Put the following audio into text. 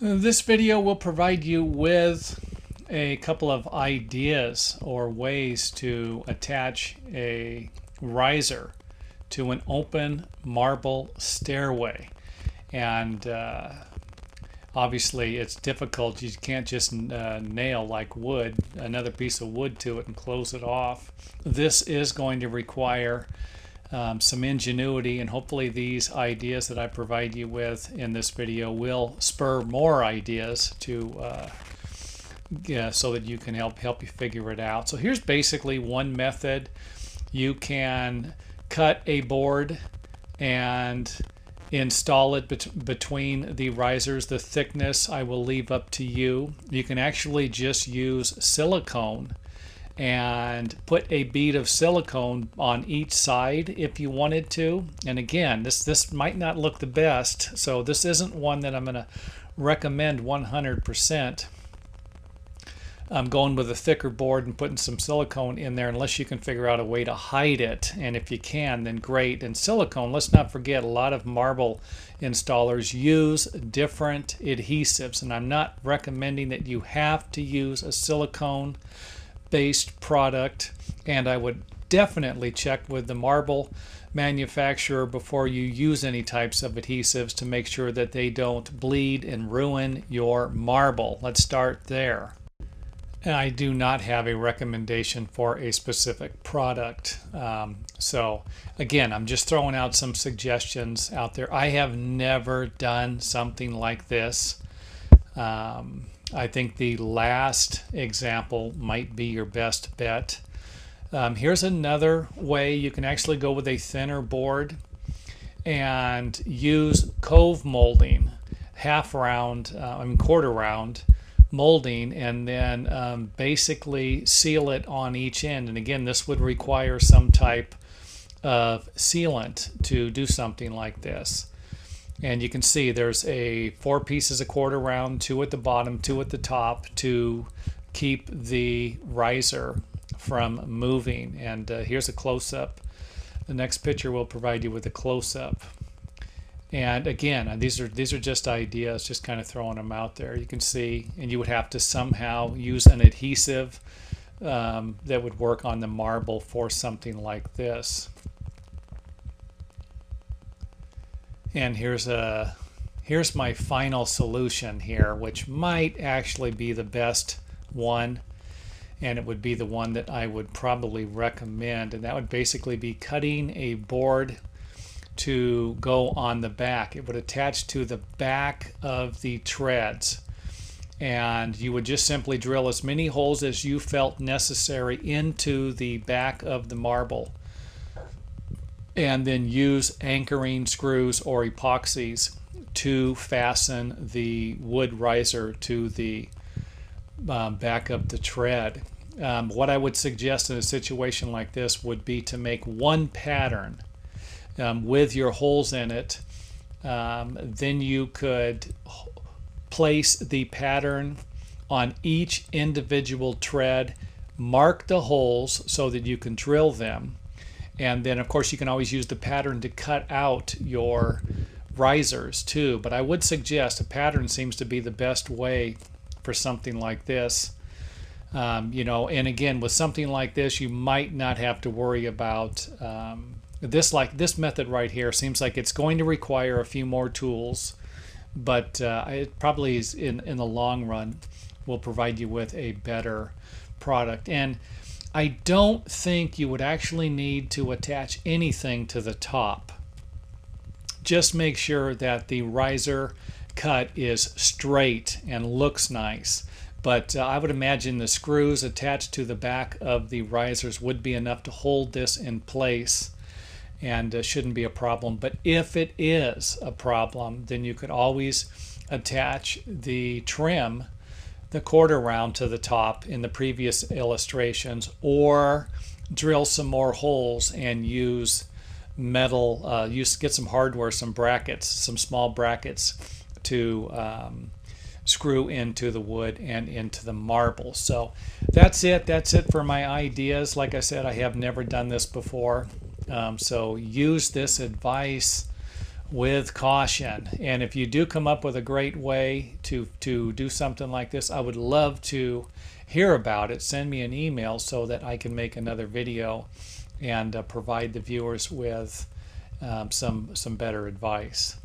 This video will provide you with a couple of ideas or ways to attach a riser to an open marble stairway. And obviously it's difficult. You can't just nail like wood, another piece of wood to it and close it off. This is going to require some ingenuity, and hopefully these ideas that I provide you with in this video will spur more ideas to so that you can help you figure it out. So here's basically one method. You can cut a board and install it between the risers. The thickness I will leave up to you. You can actually just use silicone and put a bead of silicone on each side if you wanted to. And again, this might not look the best, so this isn't one that I'm going to recommend 100%. I'm going with a thicker board and putting some silicone in there unless you can figure out a way to hide it, and if you can, then great. And silicone, let's not forget, a lot of marble installers use different adhesives, and I'm not recommending that you have to use a silicone based product, and I would definitely check with the marble manufacturer before you use any types of adhesives to make sure that they don't bleed and ruin your marble. Let's start there. I do not have a recommendation for a specific product. So again, I'm just throwing out some suggestions out there. I have never done something like this. I think the last example might be your best bet. Here's another way. You can actually go with a thinner board and use cove molding, quarter round molding, and then basically seal it on each end. And again, this would require some type of sealant to do something like this. And you can see there's 4 pieces of quarter round, 2 at the bottom, 2 at the top, to keep the riser from moving. And here's a close-up. The next picture will provide you with a close-up. And again, these are just ideas, just kind of throwing them out there. You can see, and you would have to somehow use an adhesive that would work on the marble for something like this. And here's my final solution here, which might actually be the best one, and it would be the one that I would probably recommend, and that would basically be cutting a board to go on the back. It would attach to the back of the treads, and you would just simply drill as many holes as you felt necessary into the back of the marble, and then use anchoring screws or epoxies to fasten the wood riser to the back of the tread. What I would suggest in a situation like this would be to make one pattern with your holes in it. Then you could place the pattern on each individual tread, mark the holes so that you can drill them. And then, of course, you can always use the pattern to cut out your risers too. But I would suggest a pattern seems to be the best way for something like this. And again, with something like this, you might not have to worry about this method right here. Seems like it's going to require a few more tools, but it probably is in the long run will provide you with a better product. And I don't think you would actually need to attach anything to the top. Just make sure that the riser cut is straight and looks nice. But I would imagine the screws attached to the back of the risers would be enough to hold this in place, and shouldn't be a problem. But if it is a problem, then you could always attach the trim, the quarter round, to the top in the previous illustrations, or drill some more holes and use metal, get some hardware, some brackets, some small brackets to screw into the wood and into the marble. So that's it for my ideas. Like I said, I have never done this before, so use this advice with caution. And if you do come up with a great way to do something like this, I would love to hear about it. Send me an email so that I can make another video and provide the viewers with some better advice.